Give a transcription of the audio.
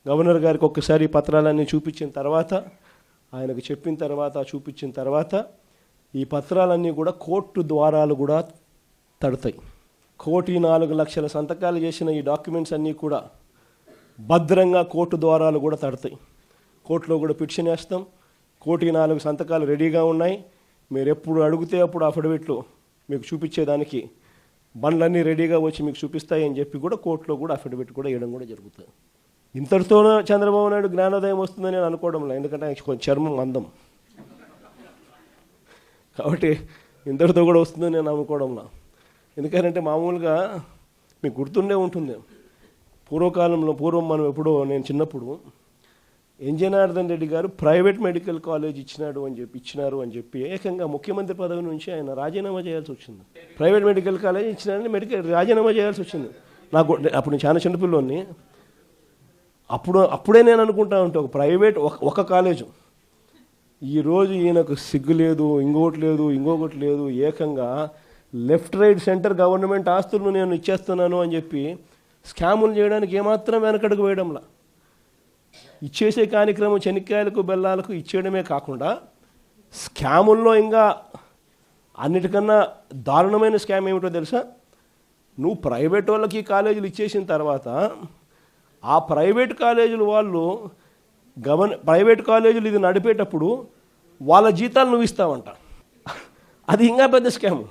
Governor గారికి ఒక్కసారి పత్రాలన్నీ చూపించిన తర్వాత, ఆయనకు చెప్పిన తర్వాత, చూపించిన తర్వాత ఈ పత్రాలన్నీ కూడా కోర్టు ద్వారాలు కూడా తడతాయి. 1,04,00,000 సంతకాలు చేసిన ఈ డాక్యుమెంట్స్ అన్నీ కూడా భద్రంగా కోర్టు ద్వారాలు కూడా తడతాయి. కోర్టులో కూడా పిటిషన్ వేస్తాం. 1,04,00,000 సంతకాలు రెడీగా ఉన్నాయి. మీరు ఎప్పుడు అడిగితే అప్పుడు అఫిడవిట్లు మీకు చూపించేదానికి బండ్లన్నీ రెడీగా వచ్చి మీకు చూపిస్తాయి అని చెప్పి కూడా కోర్టులో కూడా అఫిడవిట్ కూడా వేయడం కూడా జరుగుతుంది. ఇంతటితోనే చంద్రబాబు నాయుడు జ్ఞానోదయం వస్తుందని నేను అనుకోవడంలో, ఎందుకంటే ఆయన కొంచెం చర్మం అందం కాబట్టి ఇంతటితో కూడా వస్తుందని నేను అనుకోవడంలో. ఎందుకంటే మామూలుగా మీకు గుర్తుండే ఉంటుంది, పూర్వం మనం ఎప్పుడో నేను చిన్నప్పుడు జనార్దన్ రెడ్డి గారు ప్రైవేట్ మెడికల్ కాలేజ్ ఇచ్చినారు అని చెప్పి ఏకంగా ముఖ్యమంత్రి పదవి నుంచి ఆయన రాజీనామా చేయాల్సి వచ్చింది. ప్రైవేట్ మెడికల్ కాలేజ్ ఇచ్చినారని రాజీనామా చేయాల్సి వచ్చింది. నాకు అప్పుడు నేను చాలా చిన్నపిల్లోని. అప్పుడే నేను అనుకుంటా ఉంటే ఒక ప్రైవేట్ ఒక కాలేజు, ఈరోజు ఈయనకు సిగ్గు లేదు, ఇంకొకటి లేదు, ఏకంగా లెఫ్ట్ రైట్ సెంటర్ గవర్నమెంట్ ఆస్తులను నేను ఇచ్చేస్తున్నాను అని చెప్పి స్కాములు చేయడానికి ఏమాత్రం వెనకడుగు వేయడంలా. ఇచ్చేసే కార్యక్రమం చెనిక్కాయలకు బెల్లాలకు ఇచ్చేయడమే కాకుండా స్కాముల్లో ఇంకా అన్నిటికన్నా దారుణమైన స్కామ్ ఏమిటో తెలుసా? నువ్వు ప్రైవేట్ వాళ్ళకి కాలేజీలు ఇచ్చేసిన తర్వాత ఆ ప్రైవేట్ కాలేజీలు వాళ్ళు ప్రైవేట్ కాలేజీలు ఇది నడిపేటప్పుడు వాళ్ళ జీతాలు నువ్వు ఇస్తావంట. అది ఇంకా పెద్ద స్కాము.